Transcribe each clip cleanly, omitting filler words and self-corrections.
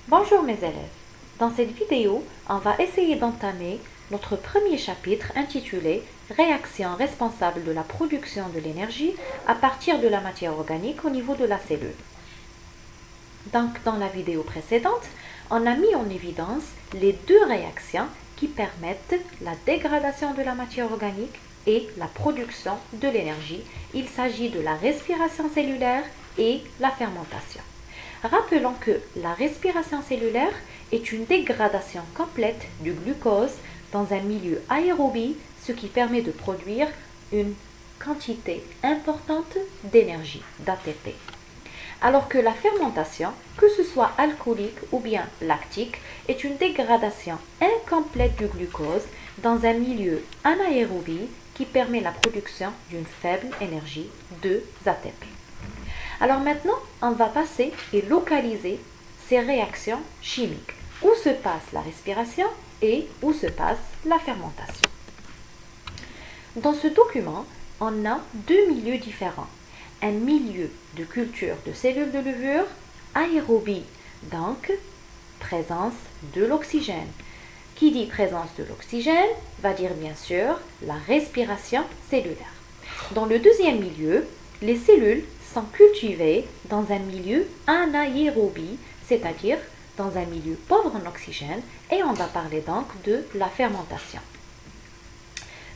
Bonjour mes élèves, dans cette vidéo, on va essayer d'entamer notre premier chapitre intitulé Réaction responsable de la production de l'énergie à partir de la matière organique au niveau de la cellule. Donc dans la vidéo précédente, on a mis en évidence les deux réactions qui permettent la dégradation de la matière organique et la production de l'énergie. Il s'agit de la respiration cellulaire et la fermentation. Rappelons que la respiration cellulaire est une dégradation complète du glucose dans un milieu aérobie, ce qui permet de produire une quantité importante d'énergie, d'ATP. Alors que la fermentation, que ce soit alcoolique ou bien lactique, est une dégradation incomplète du glucose dans un milieu anaérobie qui permet la production d'une faible énergie de ATP. Alors maintenant, on va passer et localiser ces réactions chimiques. Où se passe la respiration et où se passe la fermentation. Dans ce document, on a deux milieux différents. Un milieu de culture de cellules de levure, aérobie, donc présence de l'oxygène. Qui dit présence de l'oxygène va dire bien sûr la respiration cellulaire. Dans le deuxième milieu, les cellules sont cultivées dans un milieu anaérobie, c'est-à-dire dans un milieu pauvre en oxygène, et on va parler donc de la fermentation.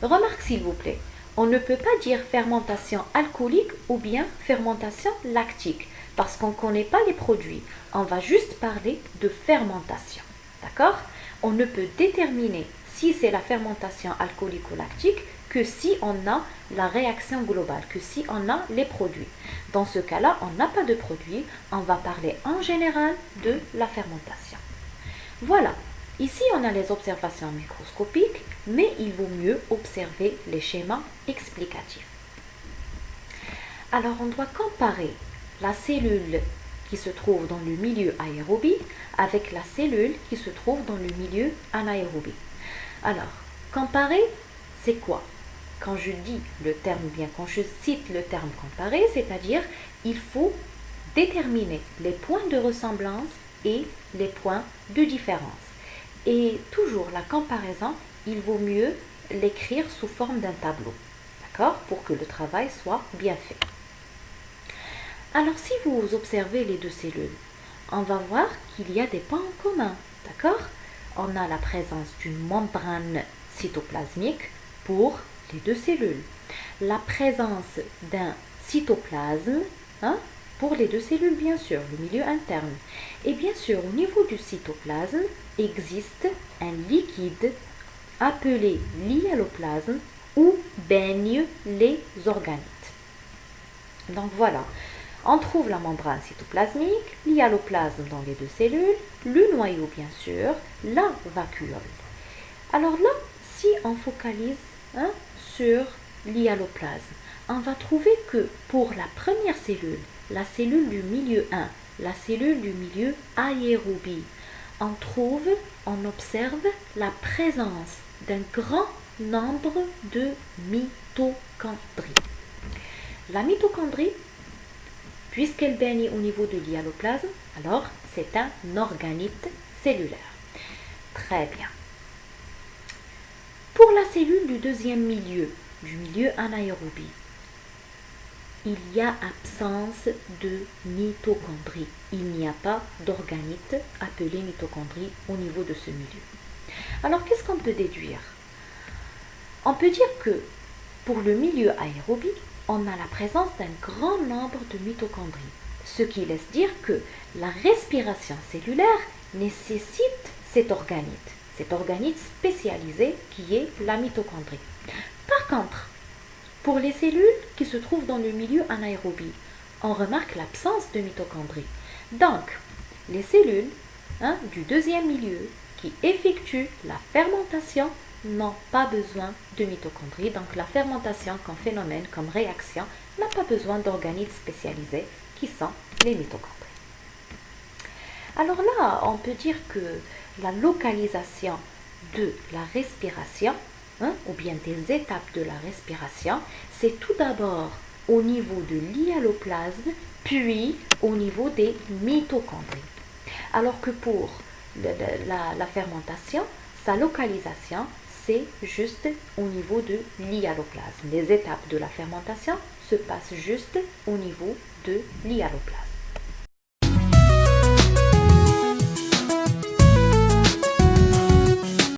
Remarque s'il vous plaît, on ne peut pas dire fermentation alcoolique ou bien fermentation lactique, parce qu'on ne connaît pas les produits. On va juste parler de fermentation, d'accord? On ne peut déterminer si c'est la fermentation alcoolique ou lactique que si on a la réaction globale, que si on a les produits. Dans ce cas-là, on n'a pas de produits, on va parler en général de la fermentation. Voilà, ici on a les observations microscopiques, mais il vaut mieux observer les schémas explicatifs. Alors on doit comparer la cellule qui se trouve dans le milieu aérobie avec la cellule qui se trouve dans le milieu anaérobie. Alors, comparer, c'est quoi? Quand je dis le terme, bien quand je cite le terme comparer, c'est-à-dire il faut déterminer les points de ressemblance et les points de différence. Et toujours la comparaison, il vaut mieux l'écrire sous forme d'un tableau, d'accord, pour que le travail soit bien fait. Alors si vous observez les deux cellules, on va voir qu'il y a des points en commun, d'accord? On a la présence d'une membrane cytoplasmique pour les deux cellules, la présence d'un cytoplasme pour les deux cellules bien sûr, le milieu interne. Et bien sûr, au niveau du cytoplasme, existe un liquide appelé l'hyaloplasme où baignent les organites. Donc voilà, on trouve la membrane cytoplasmique, l'hyaloplasme dans les deux cellules, le noyau bien sûr, la vacuole. Alors là, si on focalise sur l'hyaloplasme, on va trouver que pour la première cellule, la cellule du milieu 1, la cellule du milieu aérobie, on observe la présence d'un grand nombre de mitochondries. La mitochondrie, puisqu'elle baigne au niveau de l'hyaloplasme, alors c'est un organite cellulaire. Très bien. Pour la cellule du deuxième milieu, du milieu anaérobie, il y a absence de mitochondries. Il n'y a pas d'organite appelé mitochondrie au niveau de ce milieu. Alors, qu'est-ce qu'on peut déduire? On peut dire que pour le milieu aérobie, on a la présence d'un grand nombre de mitochondries, ce qui laisse dire que la respiration cellulaire nécessite cet organite spécialisé qui est la mitochondrie. Par contre, pour les cellules qui se trouvent dans le milieu anaérobie, on remarque l'absence de mitochondries. Donc, les cellules du deuxième milieu qui effectuent la fermentation n'ont pas besoin de mitochondries. Donc, la fermentation comme phénomène, comme réaction, n'a pas besoin d'organites spécialisés qui sont les mitochondries. Alors là, on peut dire que la localisation de la respiration ou bien des étapes de la respiration, c'est tout d'abord au niveau de l'hyaloplasme, puis au niveau des mitochondries. Alors que pour la fermentation, sa localisation, c'est juste au niveau de l'hyaloplasme. Les étapes de la fermentation se passent juste au niveau de l'hyaloplasme.